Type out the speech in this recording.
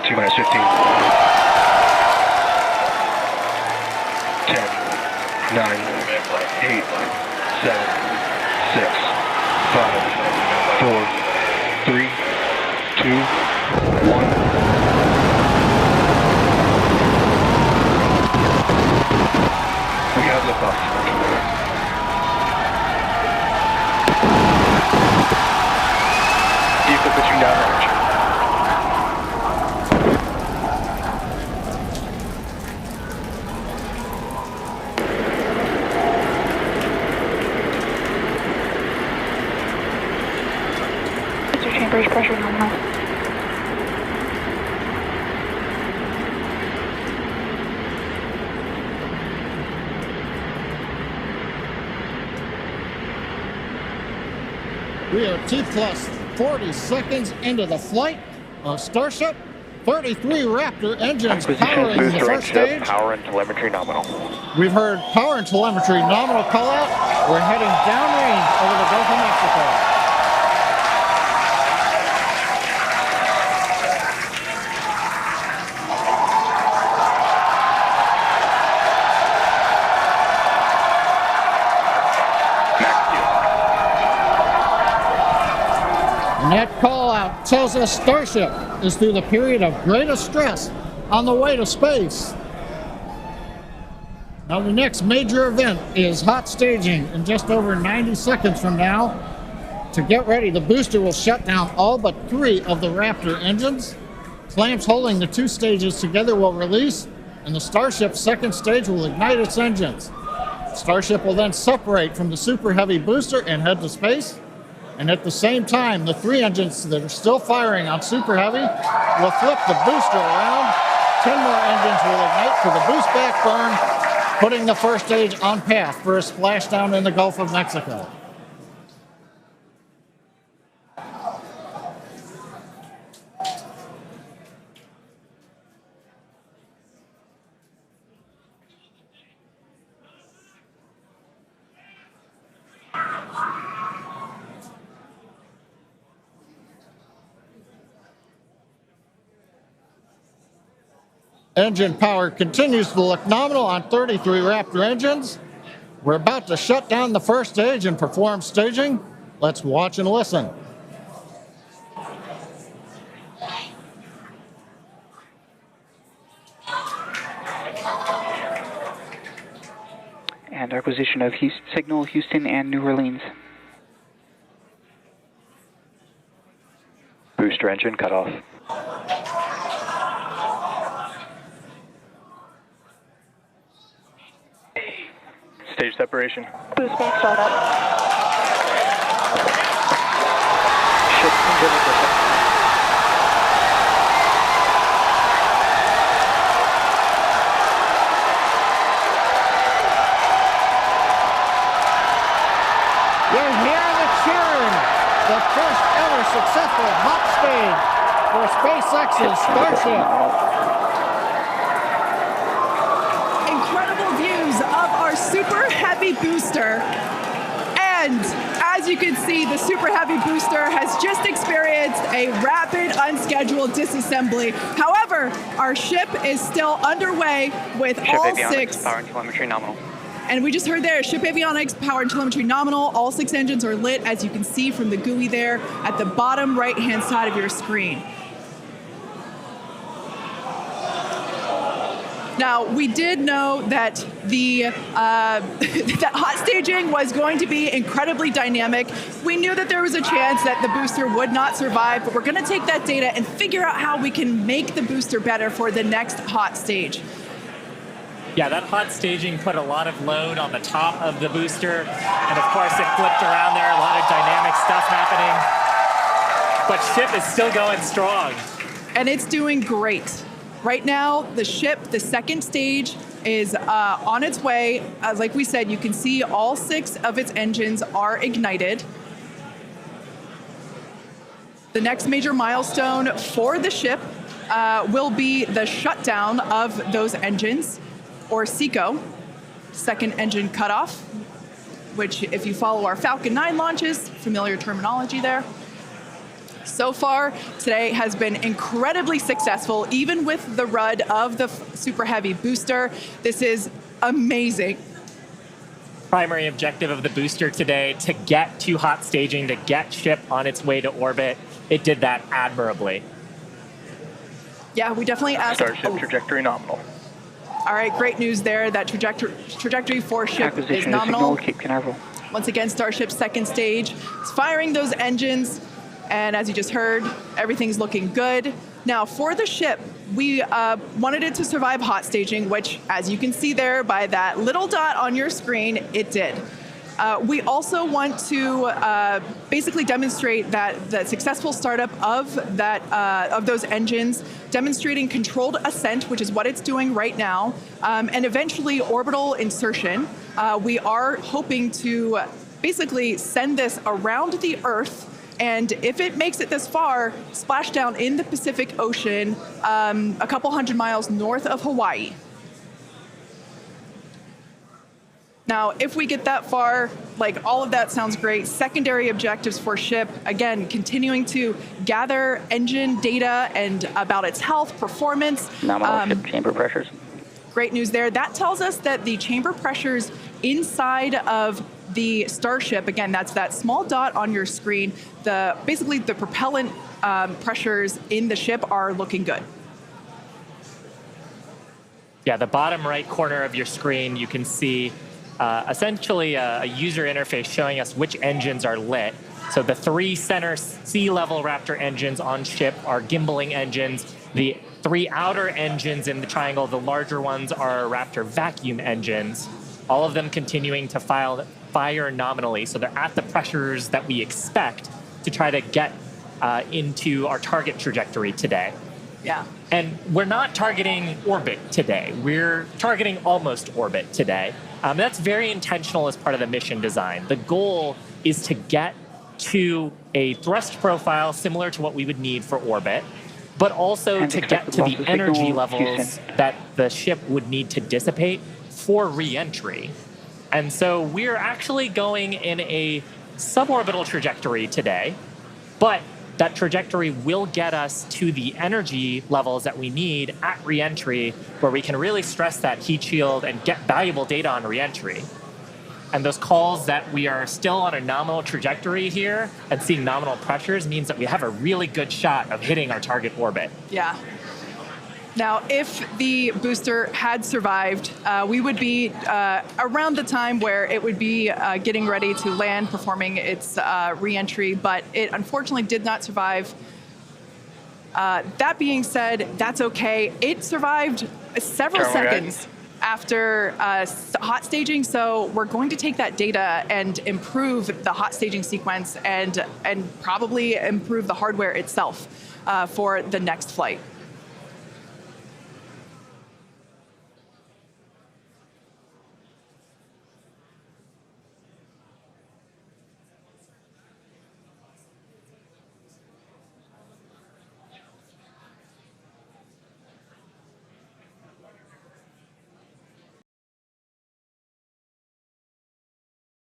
T-minus 15. 10, 9, 8, 7, 6, 5, 4, 3, 2, 1. We have liftoff. Vehicle pitching downrange. Chambers pressure nominal. We are T plus 40 seconds into the flight of Starship. 33 Raptor engines powering the first stage. Power and telemetry nominal. We've heard power and telemetry nominal call out. We're heading downrange over the Gulf of Mexico. And that call out tells us Starship is through the period of greatest stress on the way to space. Now the next major event is hot staging in just over 90 seconds from now. To get ready, the booster will shut down all but 3 of the Raptor engines. Clamps holding the 2 stages together will release, and the Starship's second stage will ignite its engines. Starship will then separate from the Super Heavy booster and head to space. And at the same time, the 3 engines that are still firing on Super Heavy will flip the booster around. 10 more engines will ignite for the boost back burn, putting the first stage on path for a splashdown in the Gulf of Mexico. Engine power continues to look nominal on 33 Raptor engines. We're about to shut down the first stage and perform staging. Let's watch and listen. And acquisition of signal Houston and New Orleans. Booster engine cut off. Stage separation. Boost back startup. Ship engine ignition. You're hearing the cheering. The first ever successful hot stage for SpaceX's Starship. Incredible views of our Super Heavy booster. And as you can see, the Super Heavy booster has just experienced a rapid, unscheduled disassembly. However, our ship is still underway with Ship all avionics, 6. power and telemetry nominal. And we just heard there, ship avionics, power and telemetry nominal. All 6 engines are lit, as you can see from the GUI there at the bottom right-hand side of your screen. Now, we did know that that hot staging was going to be incredibly dynamic. We knew that there was a chance that the booster would not survive, but we're going to take that data and figure out how we can make the booster better for the next hot stage. Yeah, that hot staging put a lot of load on the top of the booster, and of course it flipped around there, a lot of dynamic stuff happening. But ship is still going strong. And it's doing great. Right now, the ship, the second stage, is on its way. Like we said, you can see all 6 of its engines are ignited. The next major milestone for the ship will be the shutdown of those engines, or SECO, second engine cutoff, which if you follow our Falcon 9 launches, familiar terminology there. So far, today has been incredibly successful, even with the RUD of the Super Heavy booster. This is amazing. Primary objective of the booster today, to get to hot staging, to get ship on its way to orbit. It did that admirably. Yeah, we definitely asked. Starship trajectory nominal. All right, great news there. That trajectory for ship is Acquisition of nominal. signal, Cape Canaveral. Once again, Starship's second stage is firing those engines. And as you just heard, everything's looking good. Now, for the ship, we wanted it to survive hot staging, which, as you can see there by that little dot on your screen, it did. We also want to basically demonstrate that the successful startup of those engines, demonstrating controlled ascent, which is what it's doing right now, and eventually orbital insertion. We are hoping to basically send this around the Earth, and if it makes it this far, splash down in the Pacific Ocean, a couple hundred miles north of Hawaii. Now, if we get that far, like, all of that sounds great. Secondary objectives for ship, again, continuing to gather engine data and about its health, performance. Nominal ship chamber pressures. Great news there. That tells us that the chamber pressures inside of the Starship, again, that's that small dot on your screen, basically the propellant pressures in the ship are looking good. Yeah, the bottom right corner of your screen, you can see essentially a user interface showing us which engines are lit. So the 3 center sea level Raptor engines on ship are gimbaling engines. The 3 outer engines in the triangle, the larger ones, are Raptor vacuum engines. All of them continuing to fire nominally. So they're at the pressures that we expect to try to get into our target trajectory today. Yeah. And we're not targeting orbit today. We're targeting almost orbit today. That's very intentional as part of the mission design. The goal is to get to a thrust profile similar to what we would need for orbit, but also And to get to the expected energy signal, levels Houston. that the ship would need to dissipate for re-entry. And so we're actually going in a suborbital trajectory today, but that trajectory will get us to the energy levels that we need at re-entry, where we can really stress that heat shield and get valuable data on re-entry. And those calls that we are still on a nominal trajectory here and seeing nominal pressures means that we have a really good shot of hitting our target orbit. Yeah. Now, if the booster had survived, we would be around the time where it would be getting ready to land, performing its re-entry, but it unfortunately did not survive. That being said, that's okay. It survived several seconds after hot staging, so we're going to take that data and improve the hot staging sequence and probably improve the hardware itself for the next flight.